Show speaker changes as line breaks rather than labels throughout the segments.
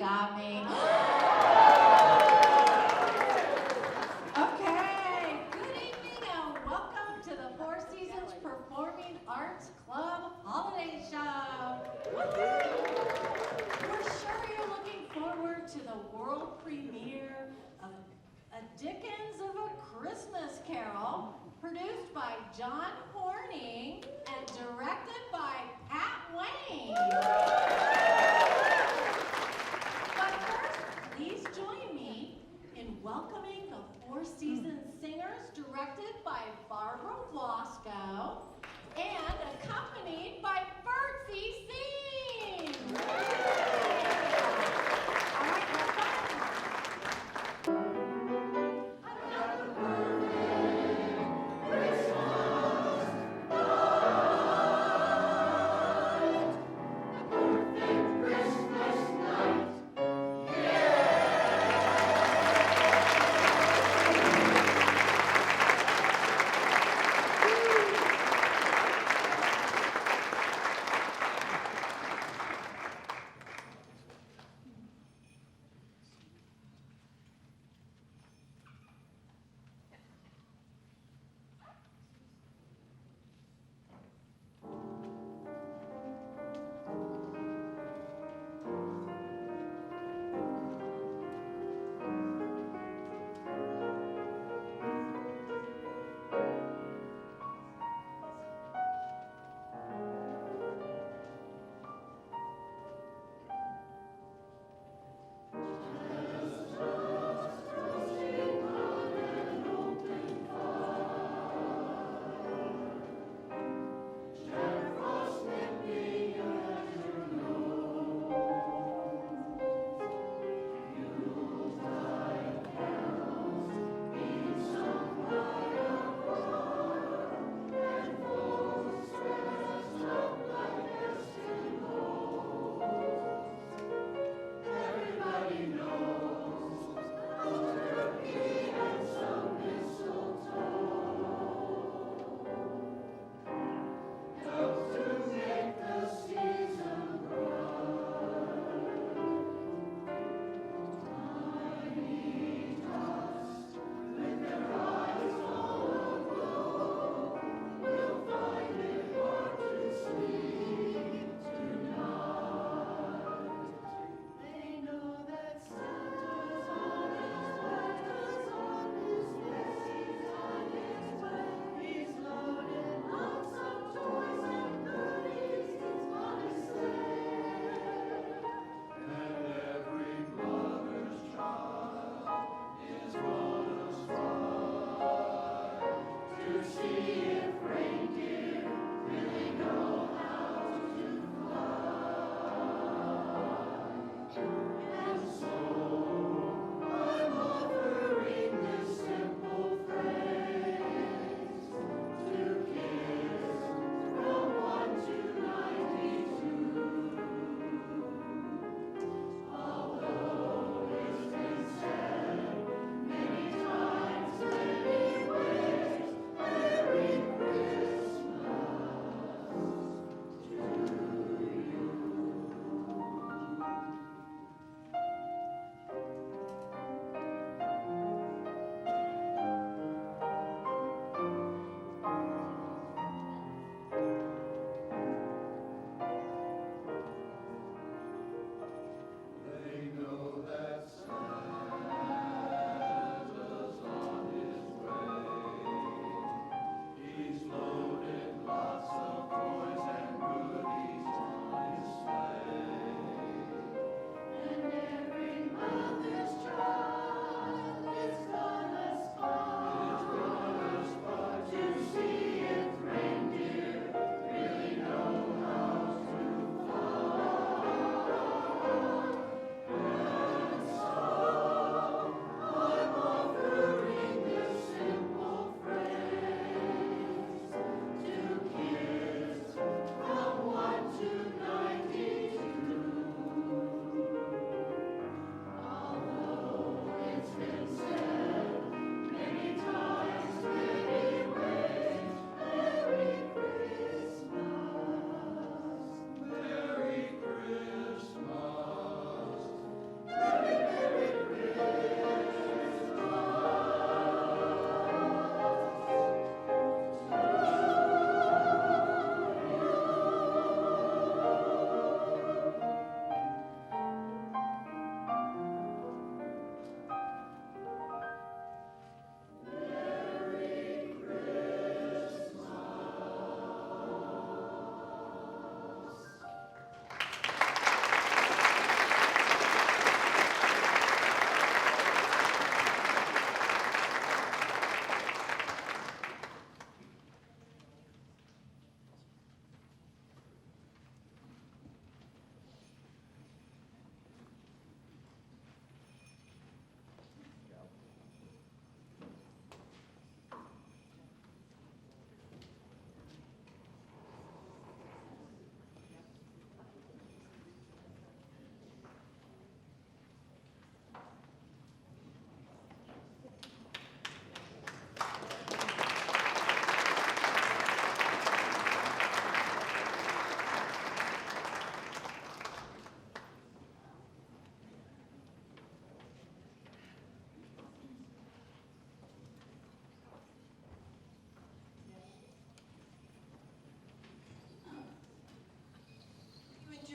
got me. Okay, good evening and welcome to the Four Seasons Performing Arts Club Holiday Show. We're sure you're looking forward to the world premiere of A Dickens of a Christmas Carol, produced by John Horning and directed by Pat Wayne. But first, please join me in welcoming the Four Seasons Singers, directed by Barbara Wasco and accompanied by Bertzie Sings. All right, let's go.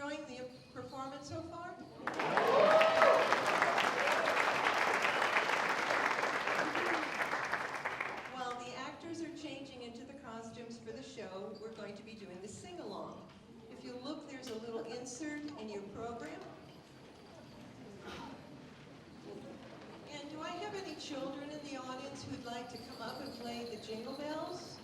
enjoying the performance so far? While the actors are changing into the costumes for the show, we're going to be doing the sing-along. If you look, there's a little insert in your program. And do I have any children in the audience who'd like to come up and play the Jingle Bells?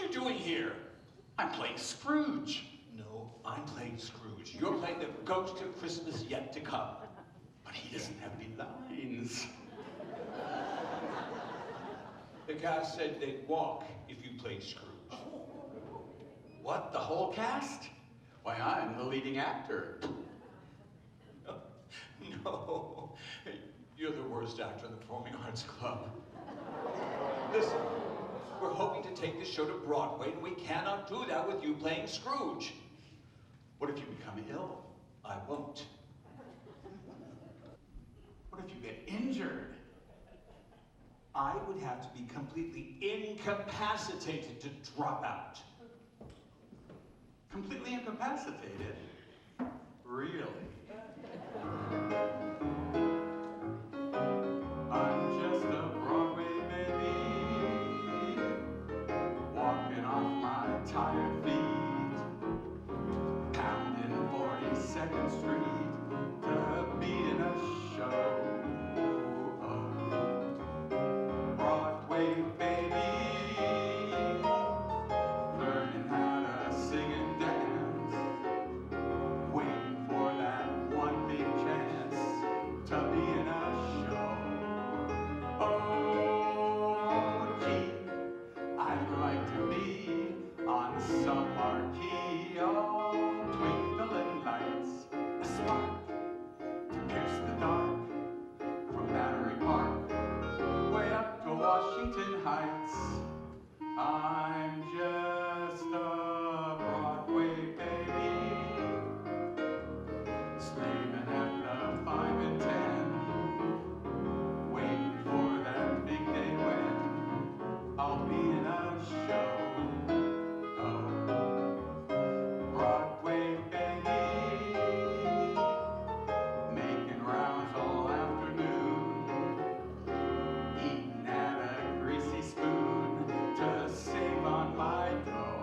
you doing here?
I'm playing Scrooge.
No, I'm playing Scrooge. You're playing the ghost of Christmas yet to come.
But he doesn't have any lines.
The cast said they'd walk if you played Scrooge.
What, the whole cast? Why, I'm the leading actor.
No, you're the worst actor in the Performing Arts Club. Listen, we're hoping to take this show to Broadway, and we cannot do that with you playing Scrooge.
What if you become ill?
I won't.
What if you get injured?
I would have to be completely incapacitated to drop out.
Completely incapacitated? Really? I'm just a Broadway baby, walking off my tired feet, pounding 42nd Street to be in a show. Broadway baby, learning how to sing and dance, waiting for that one big chance to be in a show. Oh, gee, I'd like to be on some marquee, oh, twinkling lights, a spark to pierce the dark from Battery Park way up to Washington Heights. I'm just a Broadway baby, slaving at the 5 and 10, waiting for that big day when I'll be in a show. Oh, Broadway baby, making rounds all afternoon, eating at a greasy spoon to save on my dough.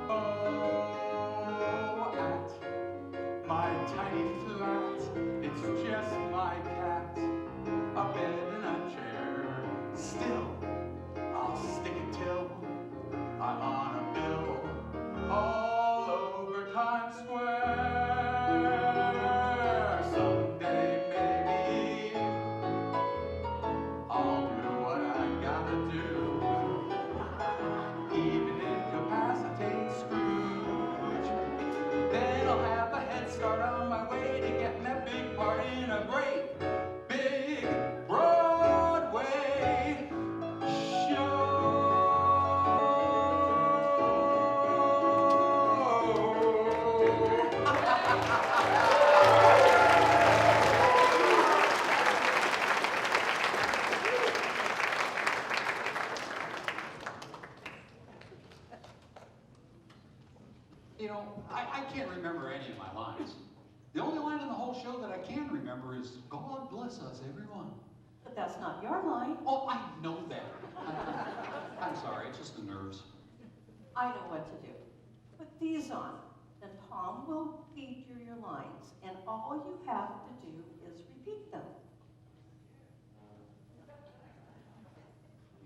Oh, at my tiny flat, it's just my cat, a bed and a chair. Still, I'll stick it till I'm on a bill all over Times Square. Someday, maybe, I'll do what I gotta do, even incapacitate Scrooge. Then I'll have a head start on my way to getting that big part in a great big Broadway You know, I can't remember any of my lines. The only line in the whole show that I can remember is, God bless us, everyone.
But that's not your line.
Oh, I know that. I'm sorry, it's just the nerves.
I know what to do. Put these on, and Tom will feed you your lines, and all you have to do is repeat them.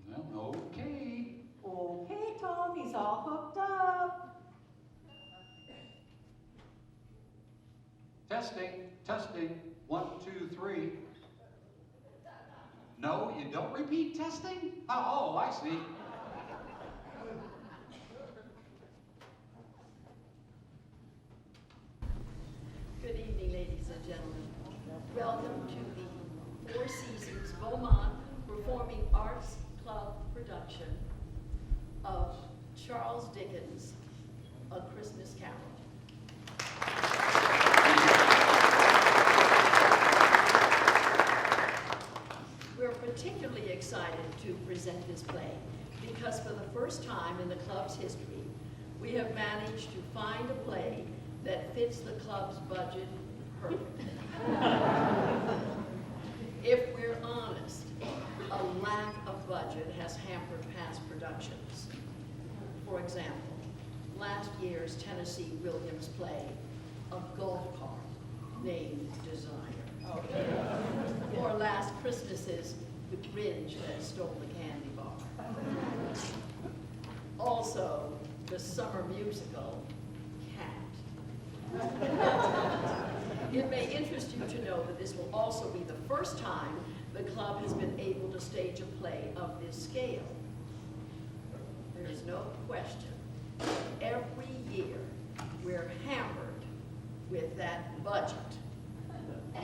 Well, okay.
Okay, Tom, he's all hooked up.
Testing. 1, 2, 3. No, you don't repeat testing? Oh, I see.
Good evening, ladies and gentlemen. Welcome to the Four Seasons Beaumont Performing Arts Club production of Charles Dickens' A Christmas Carol. We're particularly excited to present this play because for the first time in the club's history, we have managed to find a play that fits the club's budget perfectly. If we're honest, a lack of budget has hampered past productions. For example, last year's Tennessee Williams play, A Golf Cart Named Desire. Or last Christmas's The Grinch That Stole the Candy Bar. Also, the summer musical, Cat. It may interest you to know that this will also be the first time the club has been able to stage a play of this scale. There is no question, every year we're hammered with that budget,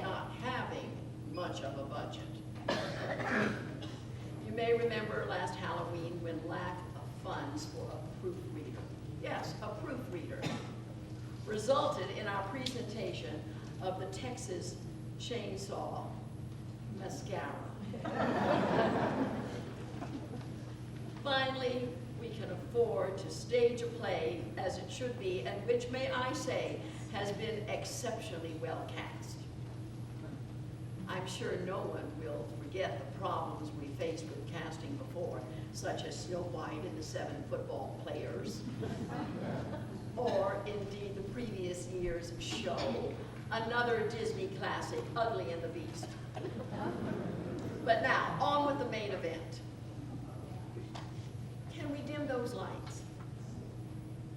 not having much of a budget. You may remember last Halloween when lack of funds for a proofreader, yes, a proofreader, resulted in our presentation of the Texas Chainsaw Mascara. Finally, we can afford to stage a play as it should be, and which, may I say, has been exceptionally well cast. I'm sure no one will forget the problems we faced with casting before, such as Snow White and the 7 football players, or indeed the previous year's show, another Disney classic, Ugly and the Beast. But now, on with the main event. Can we dim those lights?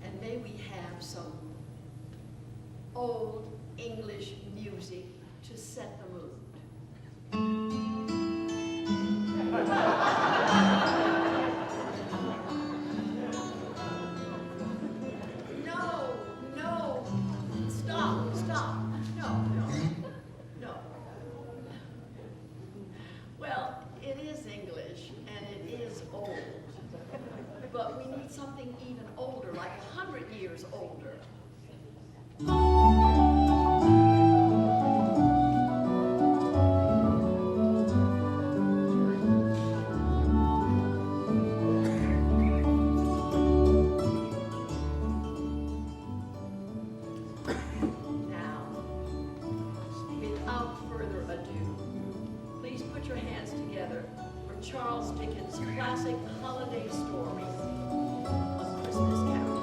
And may we have some old English music to set the mood? No, stop, no. Well, it is English and it is old, but we need something even older, like 100 years older. Charles Dickens' classic holiday story, A Christmas Carol.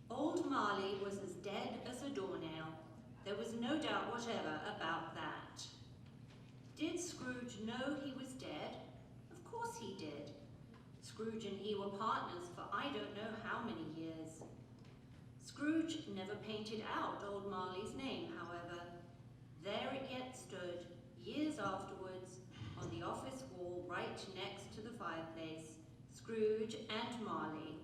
Old Marley was as dead as a doornail. There was no doubt whatever about that. Did Scrooge know he was dead? Of course he did. Scrooge and he were partners for I don't know how many years. Scrooge never painted out old Marley's name, however. There it yet stood, years afterwards, on the office wall right next to the fireplace, Scrooge and Marley.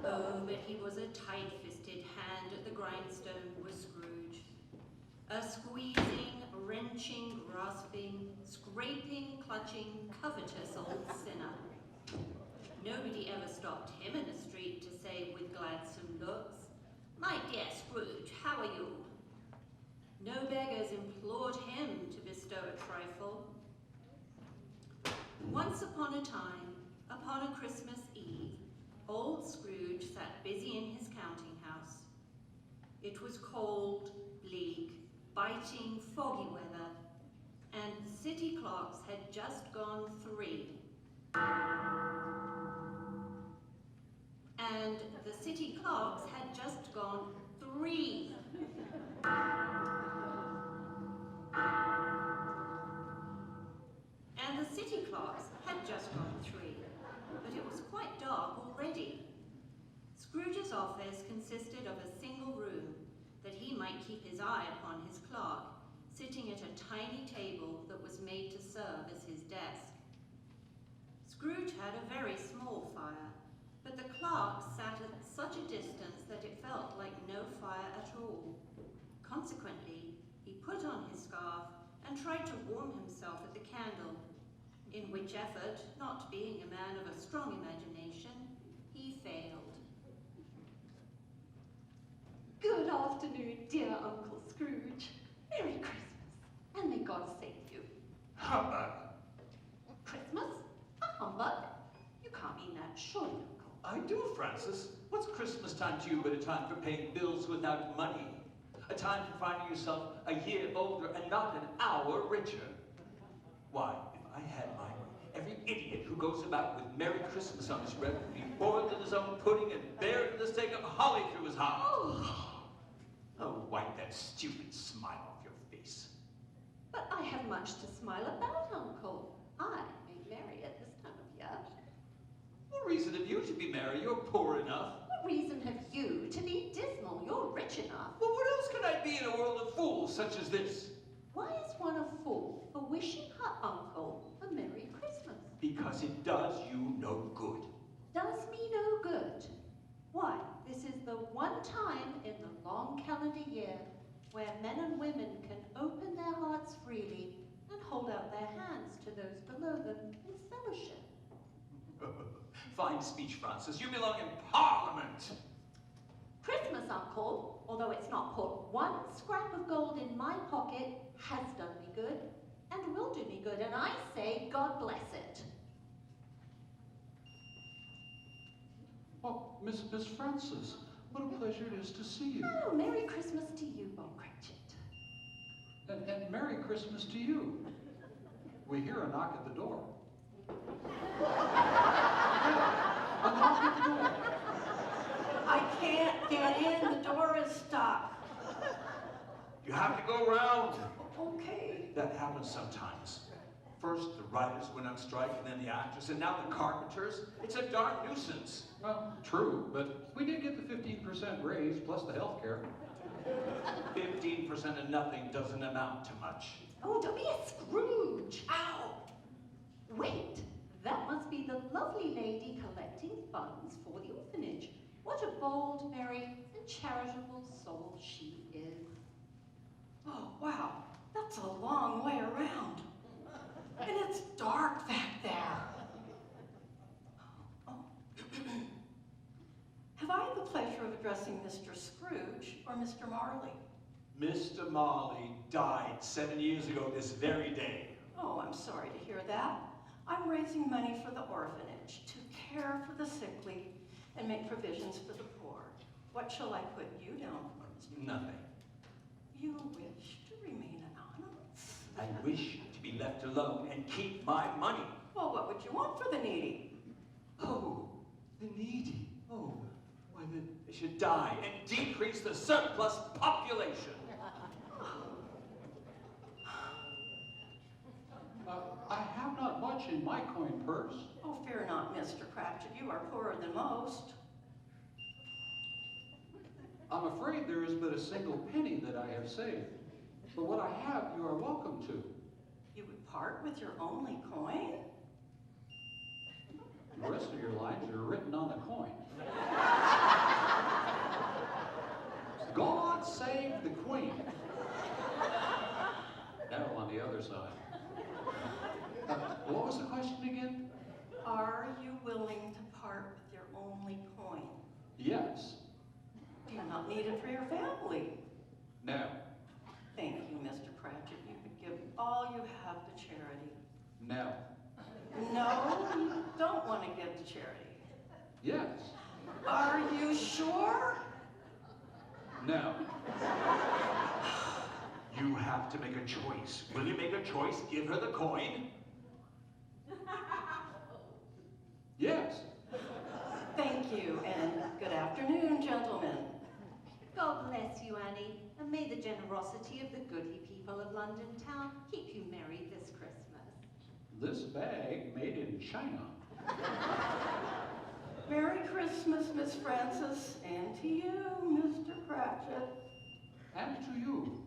Oh, but he was a tight-fisted hand at the grindstone, was Scrooge. A squeezing, wrenching, grasping, scraping, clutching, covetous old sinner. Nobody ever stopped him in the street to say with gladsome looks, "My dear Scrooge, how are you?" No beggars implored him to bestow a trifle. Once upon a time, upon a Christmas Eve, old Scrooge sat busy in his counting house. It was cold, bleak, biting, foggy weather, and the city clocks had just gone 3. And the city clocks had just gone 3. And the city clocks had just gone 3, but it was quite dark already. Scrooge's office consisted of a single room, that he might keep his eye upon his clerk, sitting at a tiny table that was made to serve as his desk. Scrooge had a very small fire, but the clerk sat at such a distance that it felt like no fire at all. Consequently, he put on his scarf and tried to warm himself at the candle, in which effort, not being a man of a strong imagination, he failed.
Good afternoon, dear Uncle Scrooge. Merry Christmas, and may God save you.
Humbug!
Christmas? A humbug? You can't mean that, surely, Uncle.
I do, Francis. What's Christmas time to you but a time for paying bills without money? A time for finding yourself a year older and not an hour richer? Why, if I had my way, Every idiot who goes about with Merry Christmas on his breath will be boiled in his own pudding and buried in the stake of holly through his heart. Oh, wipe that stupid smile off your face.
But I have much to smile about, Uncle. I may marry at this time of year.
What reason have you to be merry? You're poor enough.
What reason have you to be dismal? You're rich enough.
Well, what else could I be in a world of fools such as this?
Why is one a fool for wishing her uncle a Merry Christmas?
Because it does you no good.
Does me no good. Why, this is the one time in the long calendar year where men and women can open their hearts freely and hold out their hands to those below them in fellowship.
Fine speech, Francis. You belong in Parliament.
Christmas, Uncle, although it's not put one scrap of gold in my pocket, has done me good and will do me good, and I say God bless it.
Oh, Miss Francis, what a pleasure it is to see you.
Oh, Merry Christmas to you, Bob Cratchit.
And Merry Christmas to you. We hear a knock at the door. Yeah, a knock at the door.
I can't get in, the door is stuck.
You have to go round.
Okay.
That happens sometimes. First, the writers went on strike, and then the actors, and now the carpenters. It's a darn nuisance.
Well, true, but we did get the 15% raise plus the health care.
15% of nothing doesn't amount to much.
Oh, don't be a Scrooge. Ow! Wait, that must be the lovely lady collecting funds for the orphanage. What a bold, merry, and charitable soul she is.
Oh, wow, that's a long way around. And it's dark back there. Oh. Have I the pleasure of addressing Mr. Scrooge or Mr. Marley?
Mr. Marley died 7 years ago this very day.
Oh, I'm sorry to hear that. I'm raising money for the orphanage to care for the sickly and make provisions for the poor. What shall I put you down for, Mr.
Nothing.
You wish to remain anonymous?
I wish to be left alone and keep my money.
Well, what would you want for the needy?
Oh, the needy. Oh, why, they should die and decrease the surplus population.
I have not much in my coin purse.
Oh, fear not, Mr. Cratchit. You are poorer than most.
I'm afraid there is but a single penny that I have saved. But what I have, you are welcome to.
You would part with your only coin?
The rest of your lines are written on the coin. God save the Queen. Now on the other side. What was the question again?
Are you willing to part with your only coin?
Yes.
Do you not need it for your family?
No.
Thank you, Mr. Cratchit. You could give all you have to charity.
No.
No, you don't want to give to charity.
Yes.
Are you sure?
No.
You have to make a choice. Will you make a choice? Give her the coin?
Yes.
Thank you, and good afternoon, gentlemen.
God bless you, Annie, and may the generosity of the goody people of London town keep you merry this Christmas.
This bag made in China.
Merry Christmas, Miss Francis, and to you, Mr. Cratchit.
And to you.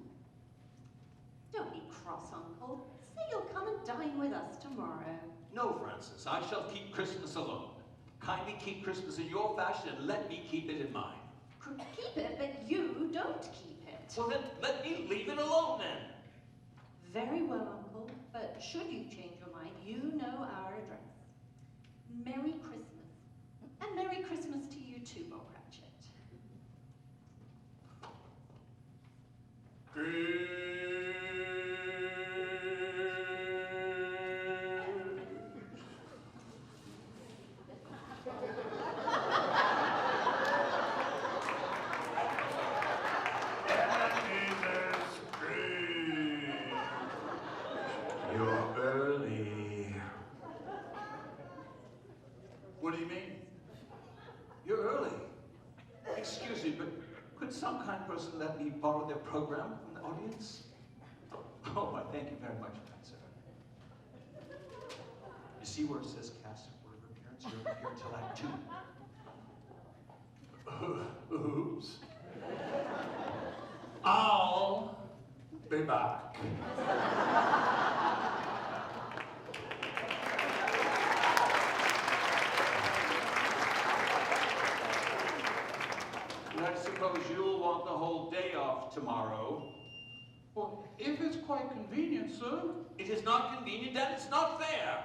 Don't be cross, Uncle. Say you'll come and dine with us tomorrow.
No, Francis. I shall keep Christmas alone. Kindly keep Christmas in your fashion and let me keep it in mine.
Keep it, but you don't keep it.
Well, then let me leave it alone then.
Very well, Uncle, but should you change your mind, you know our address. Merry Christmas. And Merry Christmas to you too, Bob Cratchit.
You're early. Excuse me, but could some kind person let me borrow their program from the audience? Oh, I thank you very much for that, sir. You see where it says cast of order of appearance? You're over here until Act 2. Oops. I'll be back. And I suppose you'll want the whole day off tomorrow.
Well, if it's quite convenient, sir.
It is not convenient and it's not fair.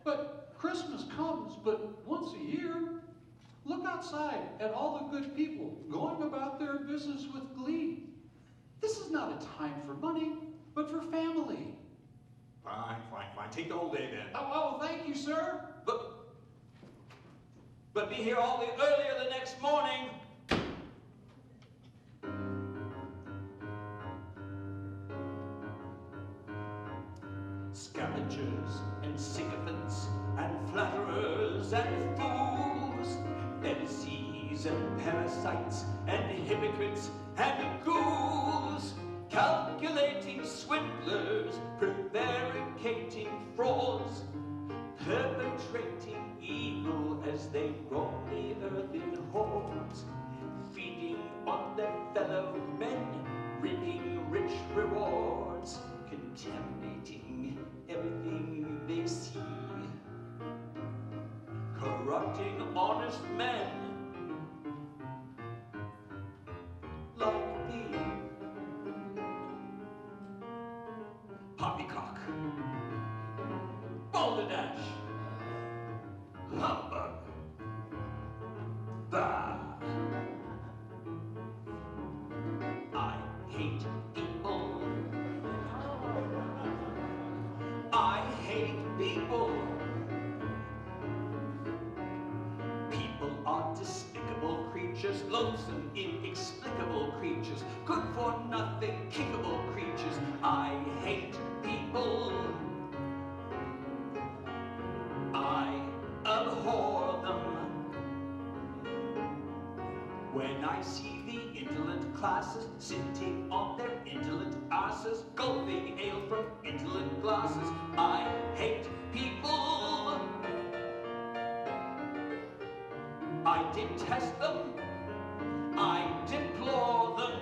But Christmas comes but once a year. Look outside at all the good people going about their business with glee. This is not a time for money, but for family.
Fine. Take the whole day then.
Oh, thank you, sir.
But be here all the earlier the next morning. Scavengers and sycophants and flatterers and fools, Pharisees and parasites and hypocrites and ghouls, calculating swindlers, prevaricating frauds, perpetrating evil as they roam the earth in hordes, feeding on their fellow men, reaping rich rewards, contaminating everything they see, corrupting honest men like thee. Poppycock, balderdash, humbug, bah. I hate people. I hate people. People are despicable creatures, loathsome, inexplicable creatures, good for nothing, kickable creatures. I hate people. I abhor them. When I see the indolent classes sitting on their indolent asses, gulping ale from indolent glasses, I hate people. I detest them. I deplore them.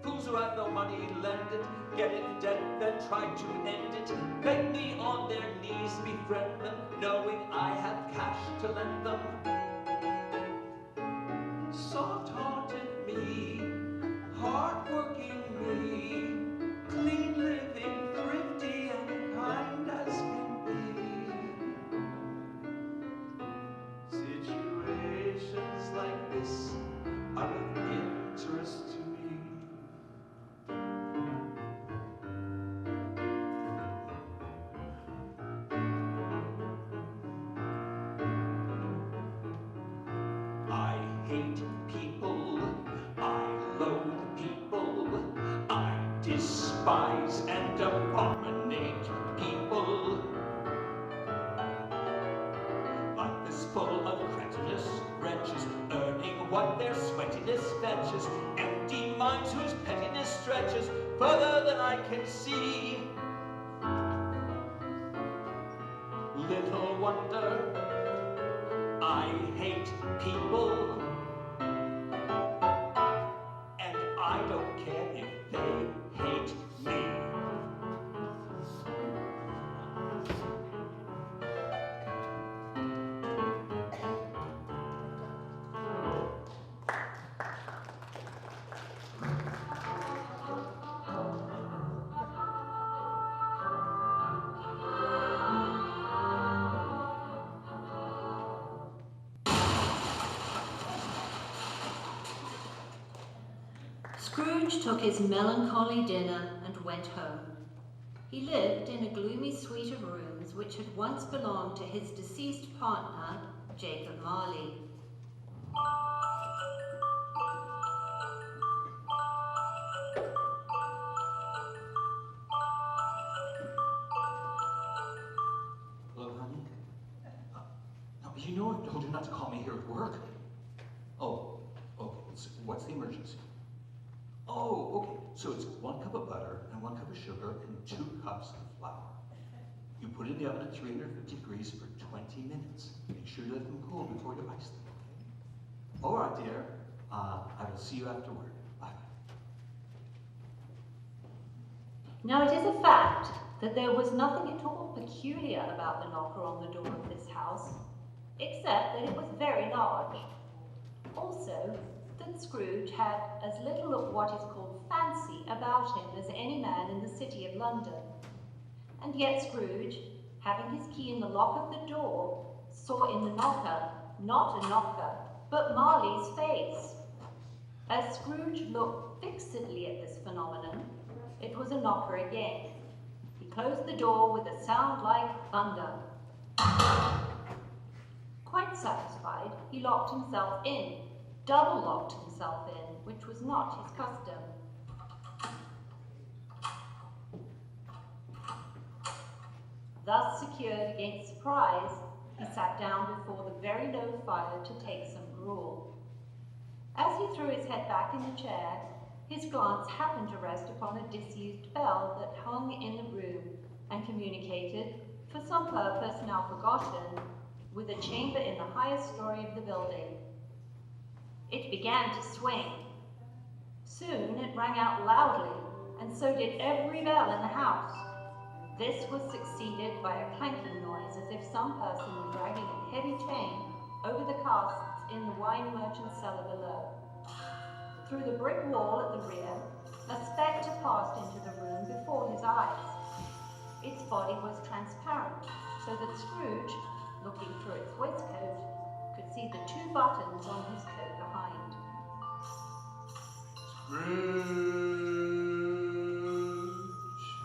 Fools who have no money lend it, get it in debt, then try to end it. Beg me on their knees, befriend them, knowing I have cash to lend them. Soft-hearted me, hard-working me, clean living, thrifty, and kind as can be. Situations like this are of interest to me. I hate people, I loathe people, I despise and abominate people. Life is full of cretinous wretches, earning what their sweatiness fetches, empty minds whose pettiness stretches further than I can see. Little wonder I hate people, and I don't care if they hate me.
Scrooge took his melancholy dinner and went home. He lived in a gloomy suite of rooms which had once belonged to his deceased partner, Jacob Marley.
Hello, honey. You know I've told you not to call me here at work. Oh, okay. What's the emergency? Oh, okay. So it's 1 cup of butter and 1 cup of sugar and 2 cups of flour. You put it in the oven at 350 degrees for 20 minutes. Make sure you let them cool before you ice them, okay? All right, dear. I will see you afterward. Bye-bye.
Now it is a fact that there was nothing at all peculiar about the knocker on the door of this house, except that it was very large. Also, that Scrooge had as little of what is called fancy about him as any man in the city of London. And yet Scrooge, having his key in the lock of the door, saw in the knocker not a knocker, but Marley's face. As Scrooge looked fixedly at this phenomenon, it was a knocker again. He closed the door with a sound like thunder. Quite satisfied, he locked himself in, double locked himself in, which was not his custom. Thus secured against surprise, he sat down before the very low fire to take some gruel. As he threw his head back in the chair, his glance happened to rest upon a disused bell that hung in the room and communicated, for some purpose now forgotten, with a chamber in the highest story of the building. It began to swing. Soon it rang out loudly, and so did every bell in the house. This was succeeded by a clanking noise as if some person were dragging a heavy chain over the casks in the wine merchant's cellar below. Through the brick wall at the rear, a spectre passed into the room before his eyes. Its body was transparent, so that Scrooge, looking through its waistcoat, could see the 2 buttons on his coat behind.
Scrooge.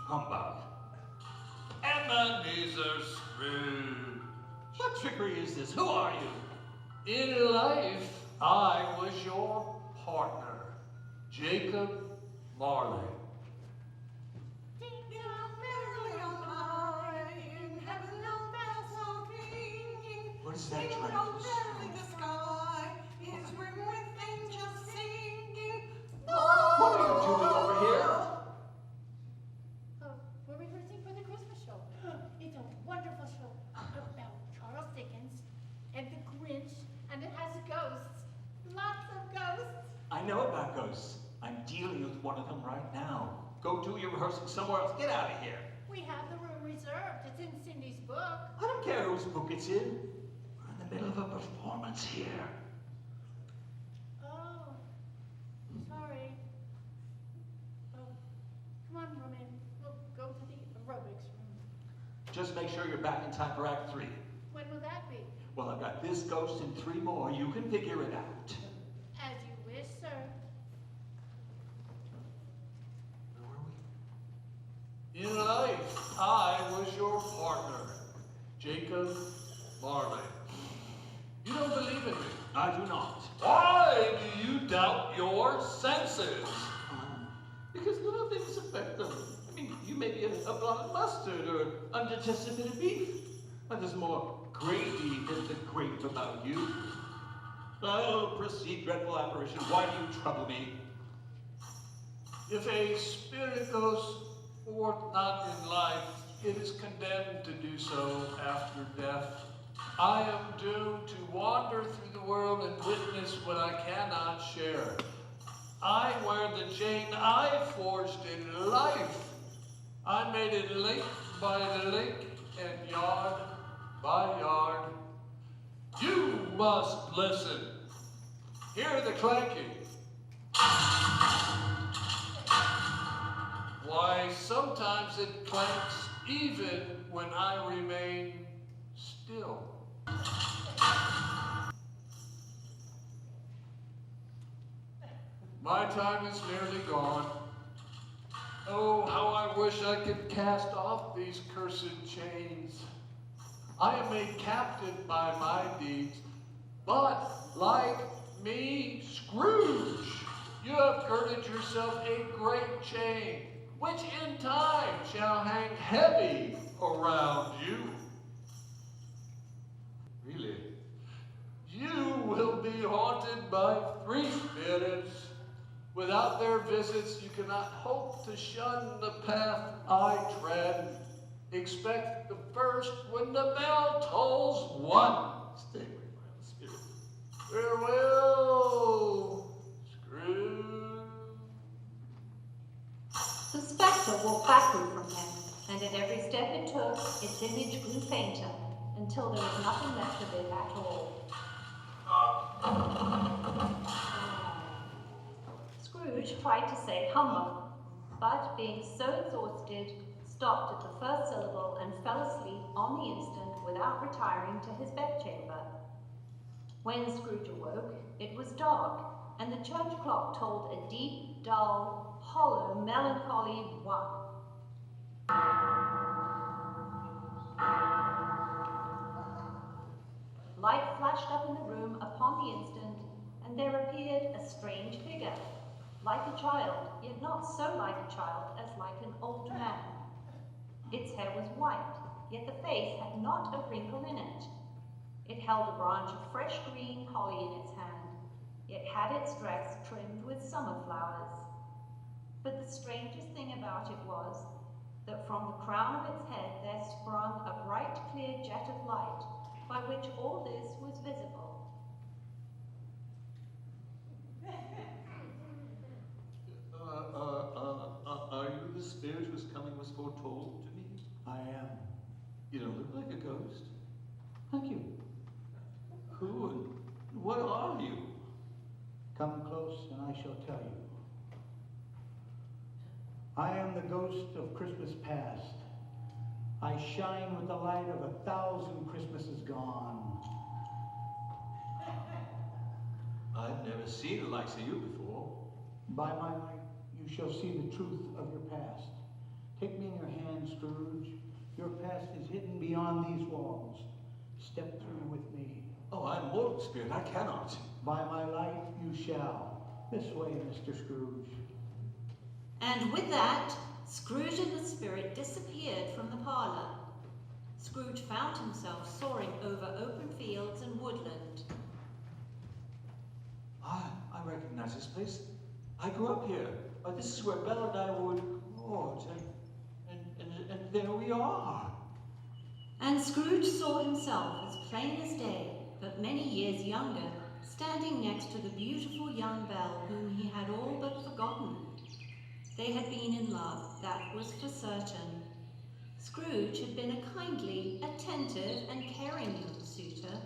Humbug. Ebenezer Scrooge.
What trickery is this? Who are you?
In life, I was your partner, Jacob Marley.
What is that dreadful sound? What are you doing over here?
Oh, we're rehearsing for the Christmas show. It's a wonderful show about Charles Dickens and the Grinch, and it has ghosts. Lots of ghosts.
I know about ghosts. I'm dealing with one of them right now. Go do your rehearsing somewhere else. Get out of here.
We have the room reserved. It's in Cindy's book.
I don't care whose book it's in. We're in the middle of a performance here.
Oh, sorry. Oh, come on, Roman. We'll go to the aerobics room.
Just make sure you're back in time for Act 3.
When will that be?
Well, I've got this ghost and 3 more. You can figure it out.
As you wish, sir.
Where were we?
In life, I was your partner, Jacob Marley. You don't believe in me.
I do not.
Why do you doubt your senses? Because little things affect them. I mean, you may be a blotted mustard or an undigested bit of beef, but there's more gravy than the grape about you.
Oh, proceed, dreadful apparition. Why do you trouble me?
If a spirit goes forth not in life, it is condemned to do so after death. I am doomed to wander through the world and witness what I cannot share. I wear the chain I forged in life. I made it link by link and yard by yard. You must listen. Hear the clanking. Why, sometimes it clanks even when I remain still. My time is nearly gone. Oh, how I wish I could cast off these cursed chains. I am made captive by my deeds, but like me, Scrooge, you have girded yourself a great chain, which in time shall hang heavy around you.
Really?
be haunted by 3 spirits. Without their visits, you cannot hope to shun the path I tread. Expect the first when the bell tolls 1. Stay away, my own spirit. Farewell, Scrooge.
The spectre walked backward from him, and at every step it took, its image grew fainter, until there was nothing left of it at all. Scrooge tried to say humbug, but being so exhausted, stopped at the first syllable and fell asleep on the instant without retiring to his bedchamber. When Scrooge awoke, it was dark, and the church clock told a deep, dull, hollow, melancholy 1. Light flashed up in the room upon the instant, and there appeared a strange figure, like a child, yet not so like a child as like an old man. Its hair was white, yet the face had not a wrinkle in it. It held a branch of fresh green holly in its hand, yet had its dress trimmed with summer flowers. But the strangest thing about it was that from the crown of its head there sprung a bright clear jet of light, by which all this was visible.
Are you the spirit whose coming was foretold to me?
I am.
You don't look like a ghost.
Thank you.
Who and what are you?
Come close and I shall tell you. I am the ghost of Christmas past. I shine with the light of 1,000 Christmases gone.
I've never seen the likes of you before.
By my light, you shall see the truth of your past. Take me in your hand, Scrooge. Your past is hidden beyond these walls. Step through with me.
Oh, I'm mortal spirit, I cannot.
By my light, you shall. This way, Mr. Scrooge.
And with that, Scrooge and the spirit disappeared from the parlour. Scrooge found himself soaring over open fields and woodland.
I recognize this place. I grew up here. This is where Belle and I would court, and there we are.
And Scrooge saw himself as plain as day, but many years younger, standing next to the beautiful young Belle whom he had all but forgotten. They had been in love, that was for certain. Scrooge had been a kindly, attentive, and caring young suitor,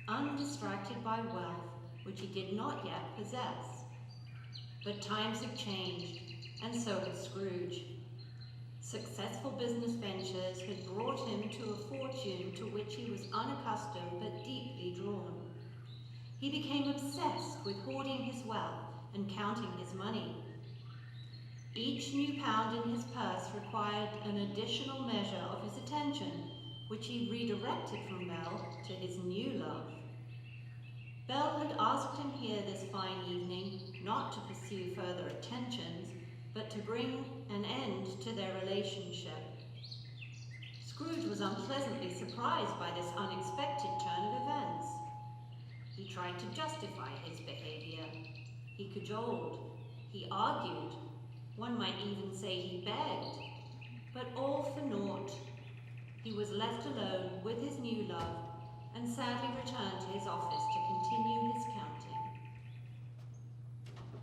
undistracted by wealth, which he did not yet possess. But times have changed, and so had Scrooge. Successful business ventures had brought him to a fortune to which he was unaccustomed but deeply drawn. He became obsessed with hoarding his wealth and counting his money. Each new pound in his purse required an additional measure of his attention, which he redirected from Belle to his new love. Belle had asked him here this fine evening not to pursue further attentions, but to bring an end to their relationship. Scrooge was unpleasantly surprised by this unexpected turn of events. He tried to justify his behavior. He cajoled. He argued. One might even say he begged. But all for naught. He was left alone with his new love and sadly returned to his office to continue his counting.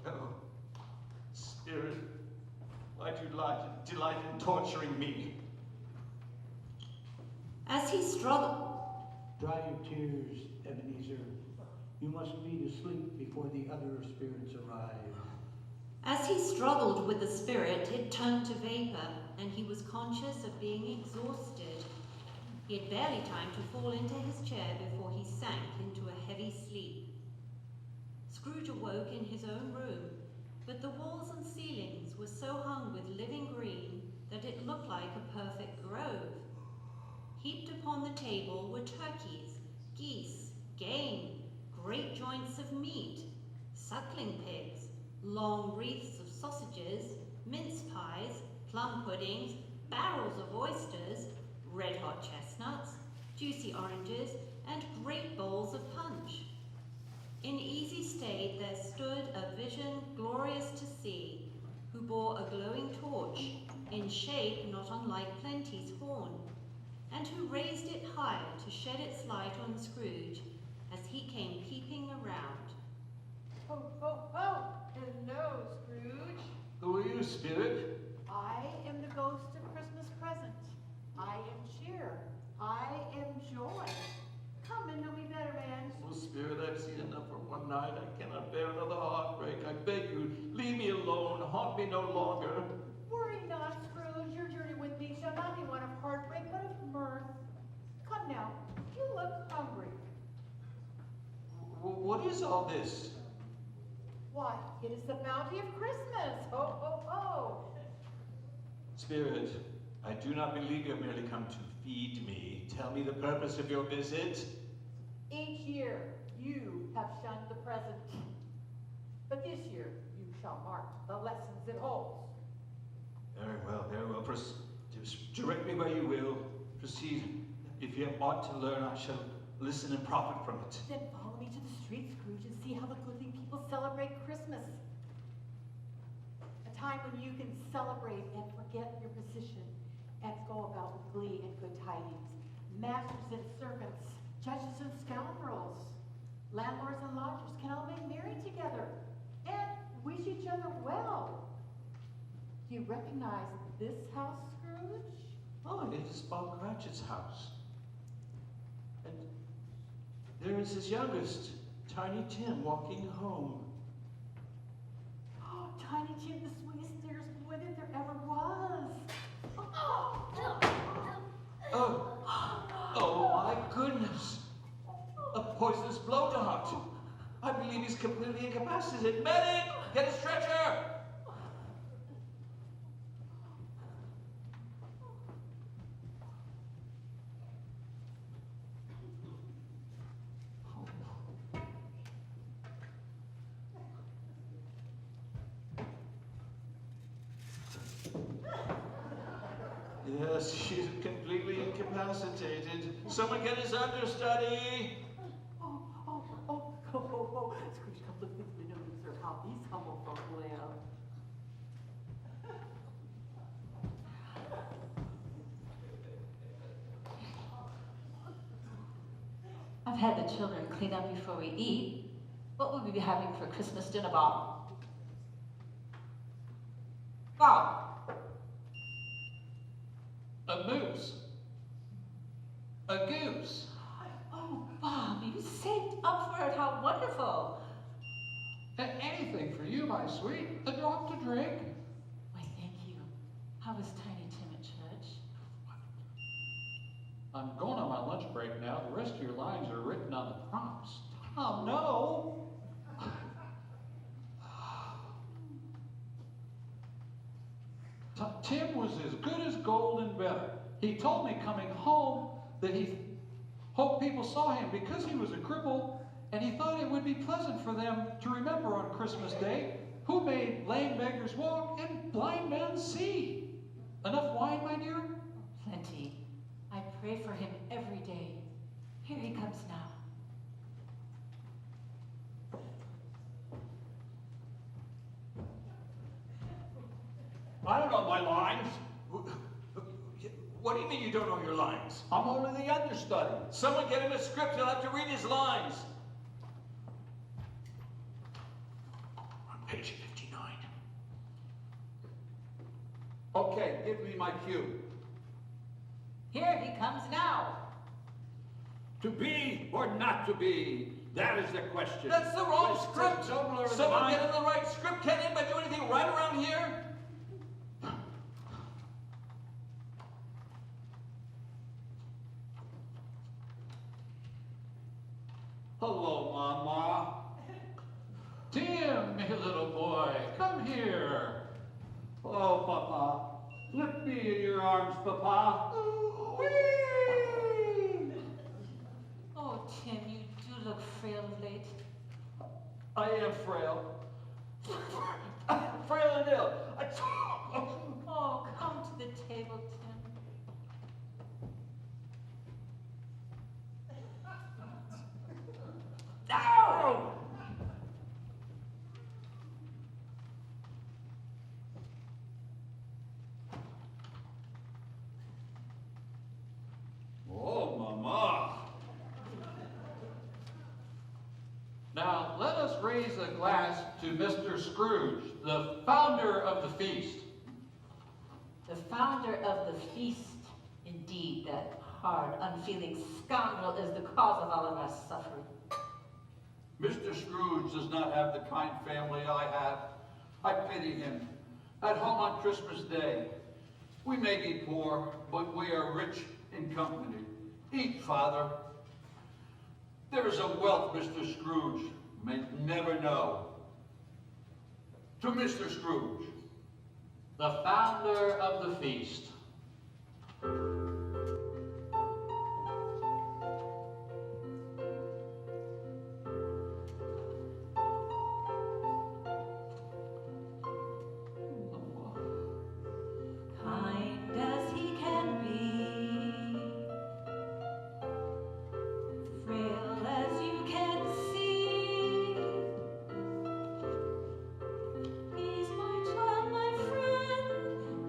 Oh, spirit, why do you delight in torturing me?
As he struggled,
Dry your tears, Ebenezer. You must be to sleep before the other spirits arrive.
As he struggled with the spirit, it turned to vapor, and he was conscious of being exhausted. He had barely time to fall into his chair before he sank into a heavy sleep. Scrooge awoke in his own room, but the walls and ceilings were so hung with living green that it looked like a perfect grove. Heaped upon the table were turkeys, geese, game, great joints of meat, suckling pigs, long wreaths of sausages, mince pies, plum puddings, barrels of oysters, red-hot chestnuts, juicy oranges, and great bowls of punch. In easy state there stood a vision glorious to see, who bore a glowing torch, in shape not unlike Plenty's horn, and who raised it higher to shed its light on Scrooge as he came peeping around.
Ho, ho, ho! Hello, Scrooge.
Who are you, Spirit?
I am the ghost of Christmas present. I am cheer. I am joy. Come and know me better, man.
Oh, Spirit, I've seen enough for one night. I cannot bear another heartbreak. I beg you, leave me alone. Haunt me no longer.
Worry not, Scrooge. Your journey with me shall not be one of heartbreak, but of mirth. Come now, you look hungry.
What is all this?
Why, it is the bounty of Christmas. Ho, ho, ho!
Spirit, I do not believe you have merely come to feed me. Tell me the purpose of your visit.
Each year, you have shunned the present. But this year, you shall mark the lessons it holds.
Very well, very well. Just direct me where you will. Proceed. If you have aught to learn, I shall listen and profit from it.
Then follow me to the street, Scrooge, and see how the goodly people celebrate Christmas. A time when you can celebrate and forget your position and go about with glee and good tidings. Masters and servants, judges and scoundrels, landlords and lodgers can all make merry together and wish each other well. Do you recognize this house, Scrooge?
Oh, it is Bob Cratchit's house. And there is his youngest, Tiny Tim, walking home.
Oh, Tiny Tim, the sweetest, dearest boy that there ever was.
Oh my goodness. A poisonous blow dart. I believe he's completely incapacitated. Medic, get a stretcher. Yes, she's completely incapacitated. Someone get his understudy.
Oh, Scrooge, come look through the window and observe how these humble folk live.
I've had the children clean up before we eat. What will we be having for Christmas dinner, Bob? Bob!
A moose. A goose.
Oh, Bob, you saved up for it. How wonderful.
Anything for you, my sweet. A drop to drink.
Why, thank you. How was Tiny Tim at church?
I'm going on my lunch break now. The rest of your lines are written on the prompts. Tom, no. Tim was as good as gold and better. He told me coming home that he hoped people saw him because he was a cripple, and he thought it would be pleasant for them to remember on Christmas Day who made lame beggars walk and blind men see. Enough wine, my dear?
Plenty. I pray for him every day. Here he comes now.
I don't know my lines.
What do you mean you don't know your lines?
I'm only the understudy.
Someone get him a script. He'll have to read his lines. On page 59.
Okay, give me my cue.
Here he comes now.
To be or not to be, that is the question.
That's the wrong
Mr.
script.
Nobler than
Someone
I-
get him the right script. Can anybody do anything right around here?
Hello, Mama.
Tim, my little boy, come here.
Oh, Papa. Lift me in your arms, Papa.
Oh, Tim, you do look frail of late.
I am frail. Frail and ill.
Oh, come to the table, Tim.
Ow!
Now, let us raise a glass to Mr. Scrooge, the founder of the feast.
The founder of the feast, indeed, that hard, unfeeling scoundrel is the cause of all of our suffering.
Mr. Scrooge does not have the kind family I have. I pity him. At home on Christmas Day, we may be poor, but we are rich in company. Eat, Father. There is a wealth Mr. Scrooge may never know. To Mr. Scrooge,
The founder of the feast.
Kind as he can be, frail as you can see. He's my child, my friend,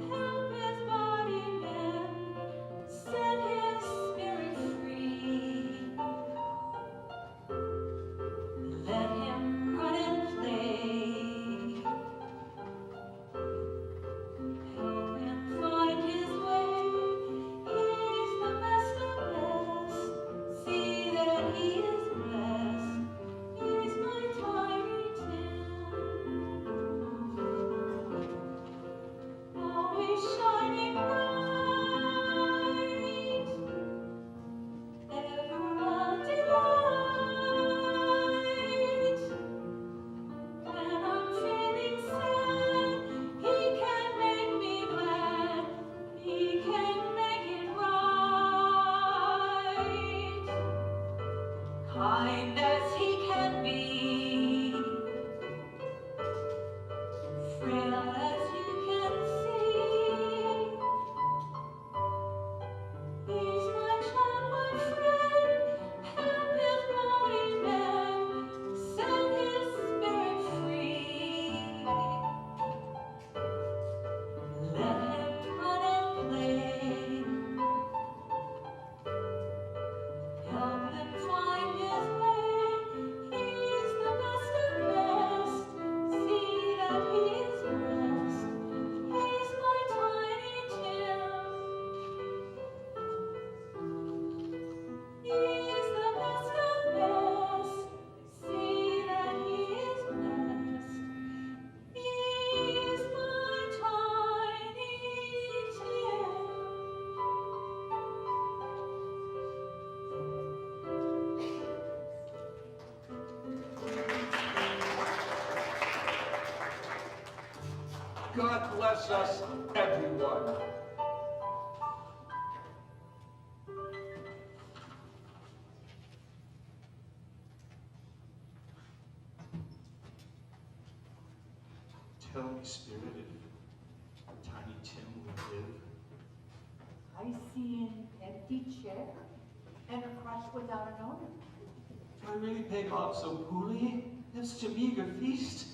help his body mend, set his spirit free. Let him run and play. Help him find his way. He's the best of best. See that he is blessed. He's my tiny Tim, always shining bright, ever a delight. When I'm feeling sad, he can make me glad. He can make it right. Kind as he can be, frail as you can see. He's my child, my friend, help his body mend, set his spirit free. Let him run and play. Help him find his way. He's the best of best. See that he is blessed. He's my tiny Tim. He's the best of best. See that he is blessed. He's my tiny Tim.
God bless us, everyone.
Tell me, Spirit, if Tiny Tim will live.
I see an empty chair and a crutch without an owner.
Do I really pay off so poorly? It's such a meager feast.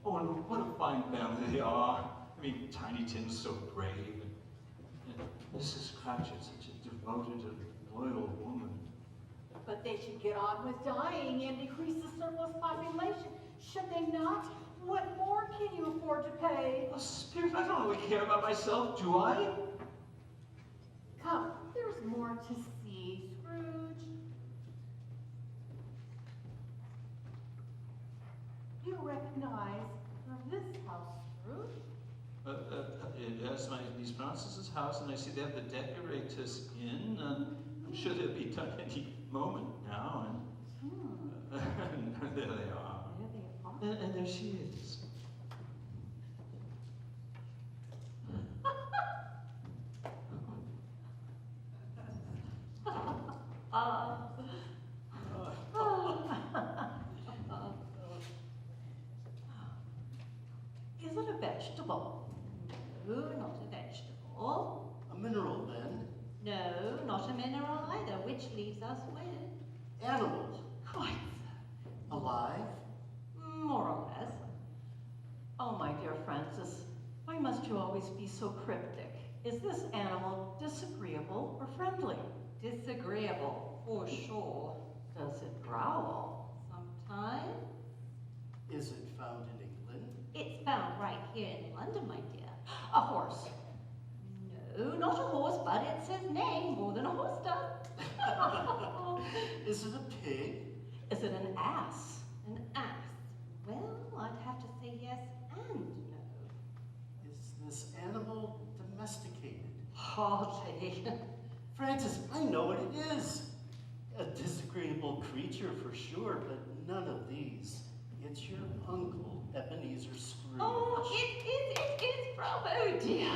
Oh, and what a fine family they are. I mean, Tiny Tim's so brave, and Mrs. Cratchit's such a devoted and loyal woman.
But they should get on with dying and decrease the surplus population, should they not? What more can you afford to pay?
Oh, Spirit, I don't really care about myself, do I?
Come, there's more to see, Scrooge. You recognize this house, Scrooge?
Yes, Miss Francis's house, and I see they have the decorators in. I'm sure they'll be done any moment now, and there they are.
There they are.
And there she is.
Is it a vegetable? No, not a vegetable.
A mineral, then?
No, not a mineral either, which leaves us with
Animal.
quite
Alive?
more or less. Oh, my dear Francis, why must you always be so cryptic? Is this animal disagreeable or friendly? Disagreeable, for sure. Does it growl? Sometimes.
wonder, my dear. A horse. No, not a horse, but it says neigh more than a horse does.
Is it a pig?
Is it an ass?
An ass. Well, I'd have to say yes and no.
Is this animal domesticated?
Hardly.
Francis, I know what it is. A disagreeable creature for sure, but none of these. It's your uncle, Ebenezer Scrooge.
Oh, it is, Bravo, oh dear.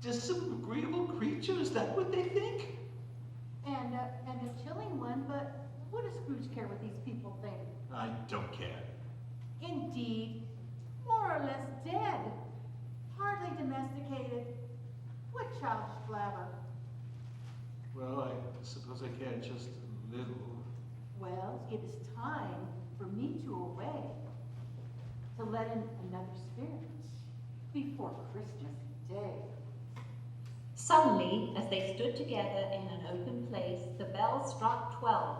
Disagreeable creature, is that what they think?
And a chilling one, but what does Scrooge care what these people think?
I don't care.
Indeed, more or less dead. Hardly domesticated. What childish blabber.
Well, I suppose I care just a little.
Well, it is time for me to away, to let in another spirit before Christmas Day.
Suddenly, as they stood together in an open place, the bell struck 12.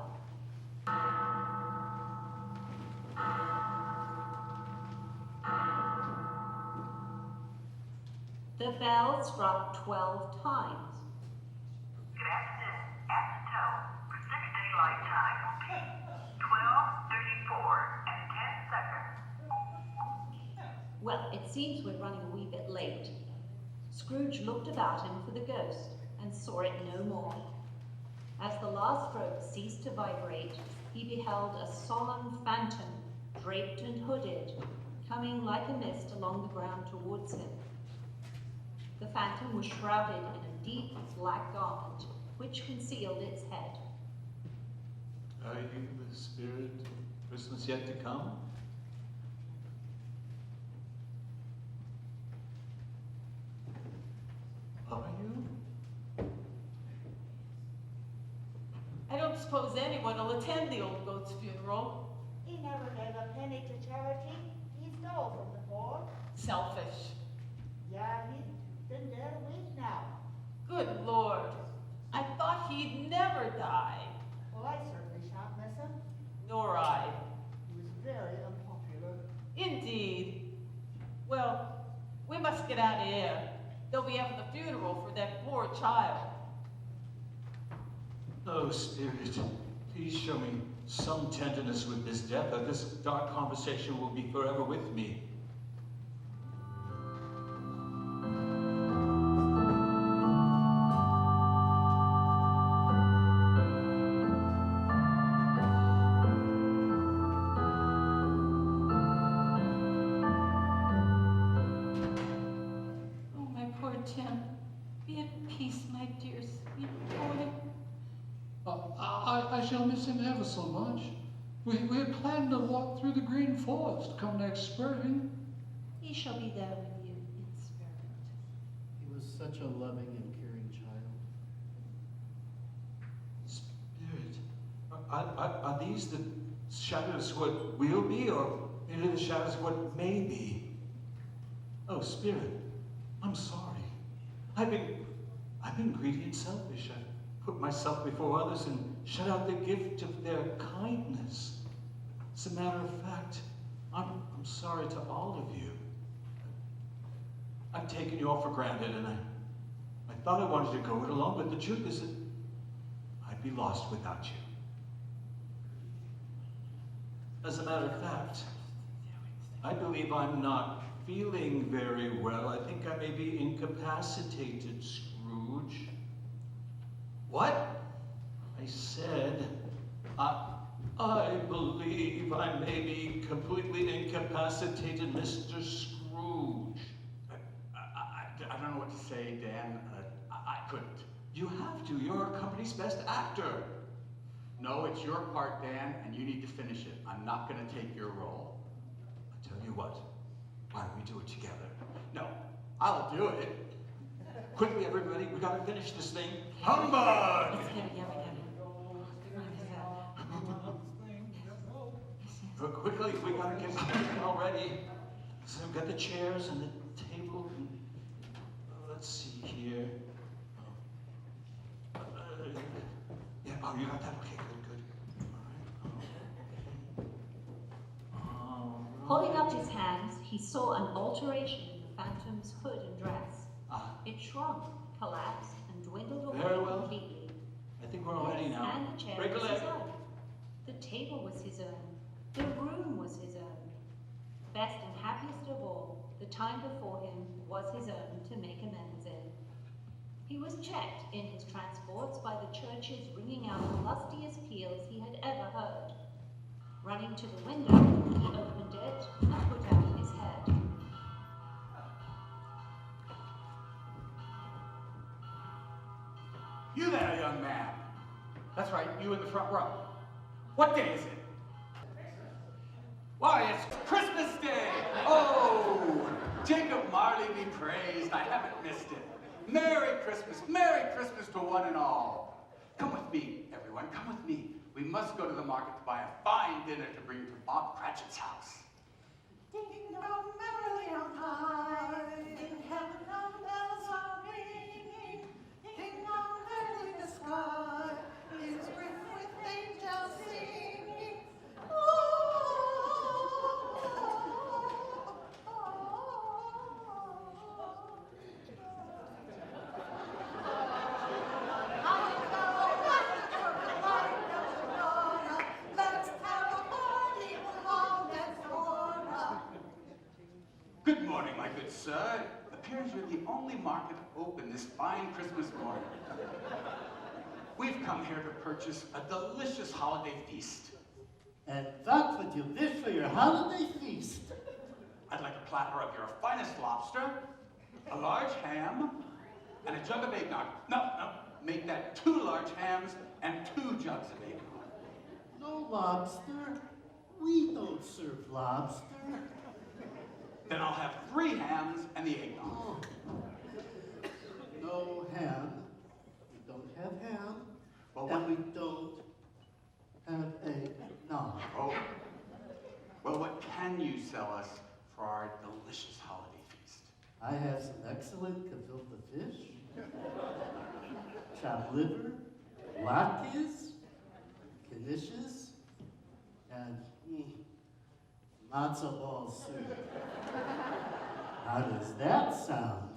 The bell struck 12 times.
Good afternoon. At the tone, Pacific Daylight Time, 12:34 and 10 seconds.
Well, it seems we're running a wee bit late. Scrooge looked about him for the ghost and saw it no more. As the last stroke ceased to vibrate, he beheld a solemn phantom, draped and hooded, coming like a mist along the ground towards him. The phantom was shrouded in a deep black garment, which concealed its head.
Are you the spirit of Christmas yet to come? Are you?
I don't suppose anyone will attend the old goat's funeral.
He never gave a penny to charity. He stole from the poor.
Selfish.
Yeah, he's been dead a week now.
Good Lord. I thought he'd never die.
Well, I certainly shan't miss him.
Nor I.
He was very unpopular.
Indeed. Well, we must get out of here. They'll be having the funeral for that poor child.
Oh, Spirit, please show me some tenderness with this death, or this dark conversation will be forever with me.
Oh, my poor Tim. Be at peace, my dear sweet boy.
I shall miss him ever so much. We had planned to walk through the green forest come next spring.
He shall be there with you in spirit.
He was such a loving and caring child.
Spirit, are these the shadows what will be, or merely the shadows of what may be? Oh, Spirit, I'm sorry. I've been greedy and selfish. I've put myself before others and shut out the gift of their kindness. As a matter of fact, I'm sorry to all of you. I've taken you all for granted, and I thought I wanted to go it alone, but the truth is that I'd be lost without you. As a matter of fact, I believe I'm not feeling very well. I think I may be incapacitated, Scrooge. What? I said, I believe I may be completely incapacitated, Mr. Scrooge.
I don't know what to say, Dan. I couldn't.
You have to. You're our company's best actor.
No, it's your part, Dan, and you need to finish it. I'm not going to take your role.
I tell you what, why don't we do it together?
No, I'll do it.
Quickly, everybody, we gotta finish this thing.
Humbug!
Let's get it, yeah, we got it.
Quickly, we gotta get started already. So we've got the chairs and the table. And, let's see here. Yeah, oh, you got that? Okay, good, good. All right.
Holding up his hands, he saw an alteration in the phantom's hood and dress. It shrunk, collapsed, and dwindled away
Very well.
completely.
I think we're all ready now.
And the chair
Break a
was
leg.
his own. The table was his own. The room was his own. Best and happiest of all, the time before him was his own to make amends in. He was checked in his transports by the churches ringing out the lustiest peals he had ever heard. Running to the window, he opened it and put out his head.
You there, young man. That's right, you in the front row. What day is it? Why, it's Christmas Day! Oh, Jacob Marley be praised, I haven't missed it. Merry Christmas to one and all. Come with me, everyone, come with me. We must go to the market to buy a fine dinner to bring to Bob Cratchit's house.
Ding dong merrily on high, in heaven no bells are ringing. Ding dong merrily the sky is bright with angels singing.
Good morning, my good sir. Appears you're the only market open this fine Christmas morning. We've come here to purchase a delicious holiday feast.
And what would you wish for your holiday feast?
I'd like a platter of your finest lobster, a large ham, and a jug of eggnog. No, make that 2 large hams and 2 jugs of eggnog.
No lobster. We don't serve lobster.
Then I'll have 3 hams and the eggnog.
No ham. We don't have ham.
Well,
and we don't have eggnog.
Oh. Well, what can you sell us for our delicious holiday feast?
I have some excellent gefilte fish, chopped liver, latkes, knishes, and matzo ball soup. How does that sound?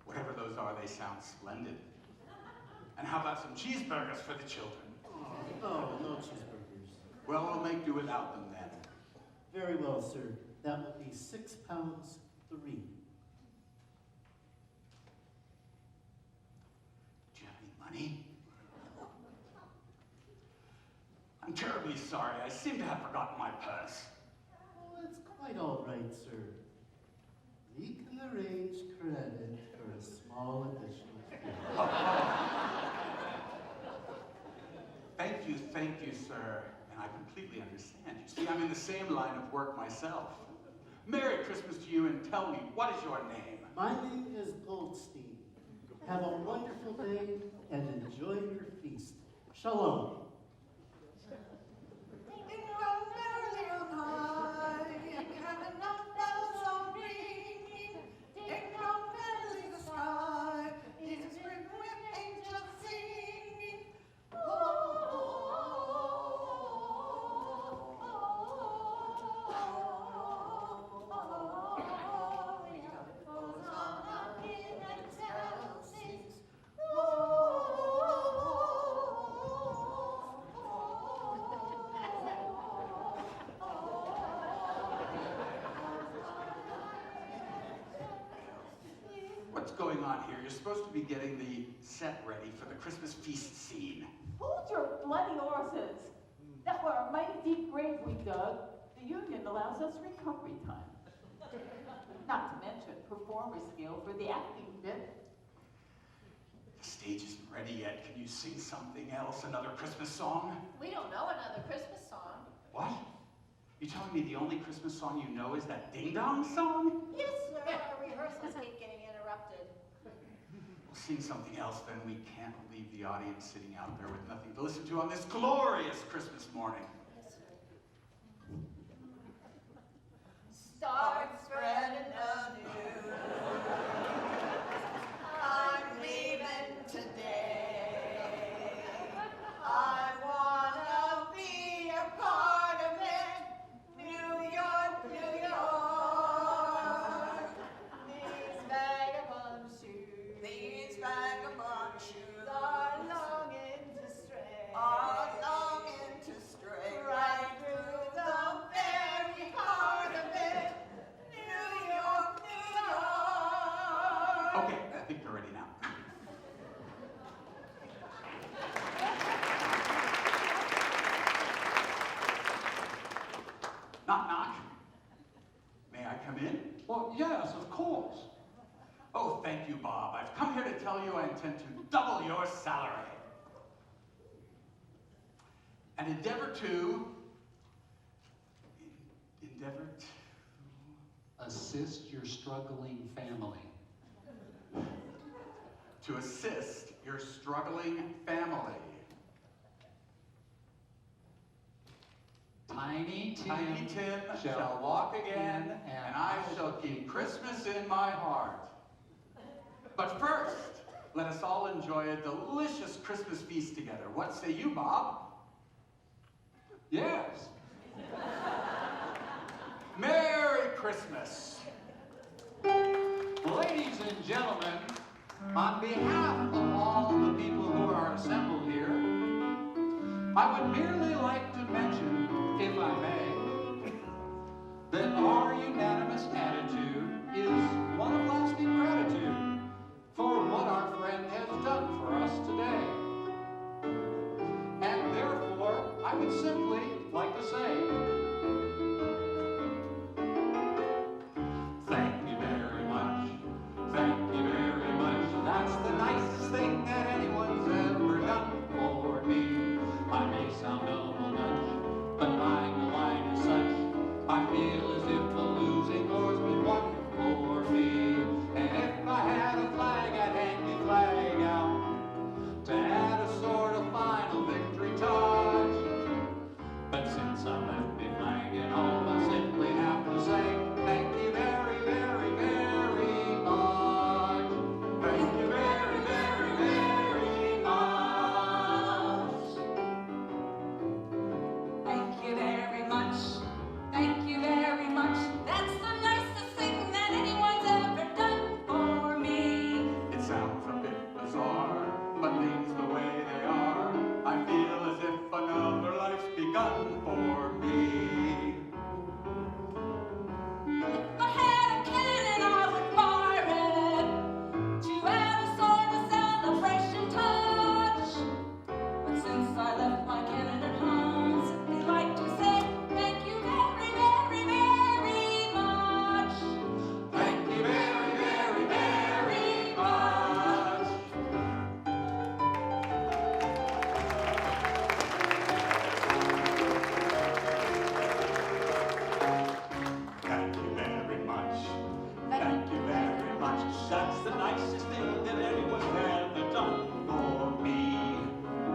Whatever those are, they sound splendid. And how about some cheeseburgers for the children?
Oh, no cheeseburgers.
Well, we'll make do without them then.
Very well, sir. That would be 6 pounds 3.
Do you have any money? I'm terribly sorry. I seem to have forgotten my purse.
Oh, it's quite all right, sir. We can arrange credit for a small additional fee.
Thank you, sir. And I completely understand. You see, I'm in the same line of work myself. Merry Christmas to you, and tell me, what is your name?
My name is Goldstein. Have a wonderful day and enjoy your feast. Shalom.
Ding dong merrily on high, in heaven no bells are ringing. Ding dong merrily the sky is bright with angels singing.
What's going on here? You're supposed to be getting the set ready for the Christmas feast scene.
Hold your bloody horses. That were a mighty deep grave we dug. The union allows us recovery time. Not to mention performer skill for the acting bit.
The stage isn't ready yet. Can you sing something else? Another Christmas song?
We don't know another Christmas song.
What? You telling me the only Christmas song you know is that Ding Dong song?
Yes, sir. Our rehearsals keep getting interrupted.
We'll sing something else, then we can't leave the audience sitting out there with nothing to listen to on this glorious Christmas morning.
Yes, sir.
Start spreading the news. I'm leaving today. I wanna be a part of it. New York
Oh, yes, of course. Oh, thank you, Bob. I've come here to tell you I intend to double your salary. And endeavor to
Assist your struggling family.
to assist your struggling family.
Tiny
Tim shall walk again, and I shall keep Christmas in my heart. But first, let us all enjoy a delicious Christmas feast together. What say you, Bob?
Yes.
Merry Christmas.
Ladies and gentlemen, on behalf of all the people who are assembled here, I would merely like to mention, if I may, that our unanimous attitude is one of lasting gratitude for what our friend has done for us today. And therefore, I would simply like to say, thank you very much. Thank you very much. That's the nicest thing that anyone's ever done for me. I may sound dumb a much, but my line is such. I feel as if the losing war's been won for me. And if I had a flag, I'd hang the flag out to add a sort of final victory touch. But since I left behind at home, I simply have to say thank you very, very, very much. Thank you very, very, very much.
Thank you very much. Thank you very much. That's the nicest thing that anyone's ever done for me.
It sounds a bit bizarre, but things the way they are, I feel as if another life's begun for me.
If I had a cannon, I would fire it to add a sort of celebration touch. But since I left my cannon at home, simply like to say thank you very, very, very much.
Thank you very, very, very much. Thank you very much. Thank you very much. That's the nicest thing that anyone's ever done for me.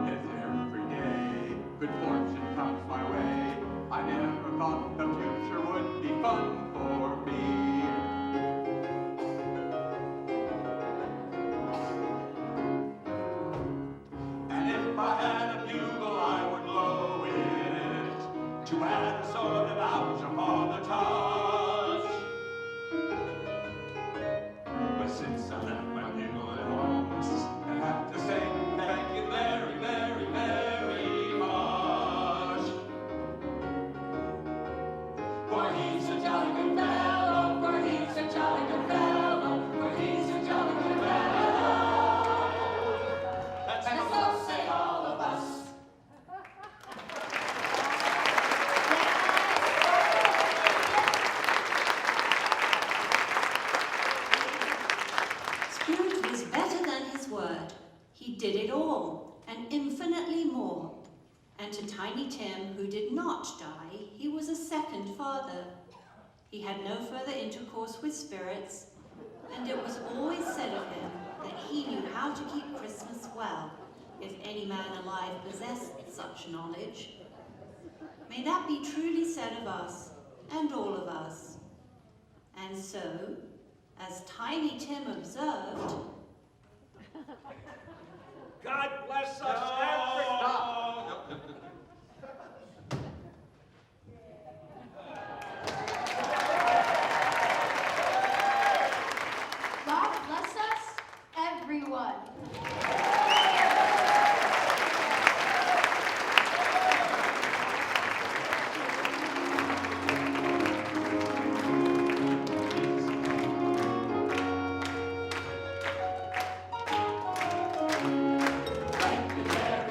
As every day good fortune comes my way, I never thought the future would be fun for me. And if I had a bugle, I would blow it to add a sort of ouch upon the touch. But since I left my bugle at home, I have to say thank you very, very, very much. For he's a jolly good fellow, for he's a jolly good fellow, for he's a jolly good fellow. And so say all of us.
Scrooge was better than his word. He did it all, and infinitely more. And to Tiny Tim, who did not die, he was a second father. He had no further intercourse with spirits, and it was always said of him that he knew how to keep Christmas well, if any man alive possessed such knowledge. May that be truly said of us, and all of us. And so, as Tiny Tim observed,
God bless us every...
God bless us, everyone.
Thank you very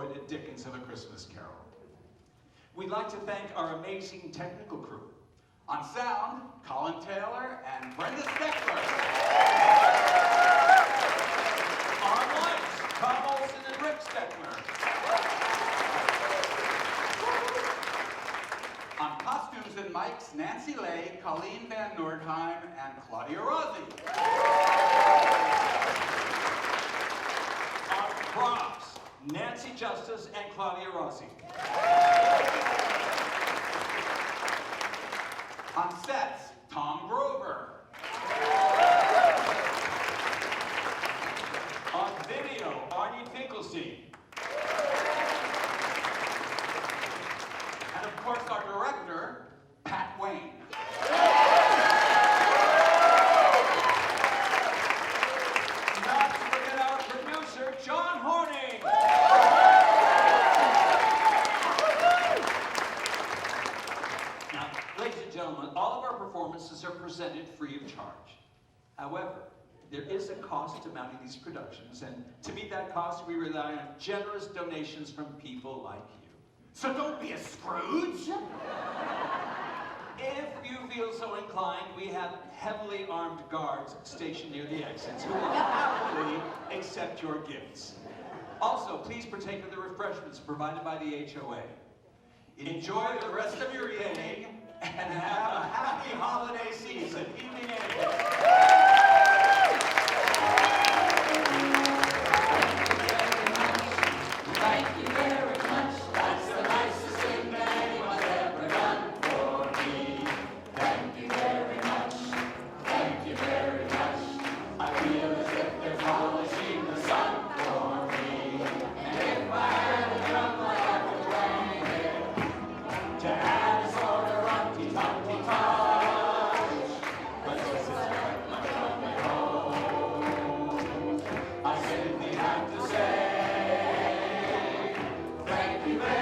enjoyed Dickens of A Christmas Carol. We'd like to thank our amazing technical crew.
On sound, Colin Taylor and Brenda Steckler.
On lights, Tom Olson and Rick Steckler.
On costumes and mics, Nancy Lay, Colleen Van Nordheim, and Claudia Rossi.
On props, Nancy Justice and Claudia Rossi.
On sets, Tom Grover.
On video, Arnie Finkelstein.
And of course, our director, Pat Wayne.
Not to forget our producer, John Horning. Now, ladies and gentlemen, all of our performances are presented free of charge. However, there is a cost to mounting these productions, and to meet that cost, we rely on generous donations from people like you.
So don't be a Scrooge.
If you feel so inclined, we have heavily armed guards stationed near the exits who will happily accept your gifts. Also, please partake of the refreshments provided by the HOA. Enjoy the rest of your evening and have a happy holiday season. Evening
Thank you very much. That's the nicest thing that anyone's ever done for me. Thank you very much. Thank you very much. I feel as if they're polishing the sun for me. And if I had a drum like I could play it, to add a sort of rumpty-tumpty touch. But this is like my coming home. I simply have to say, thank you very much.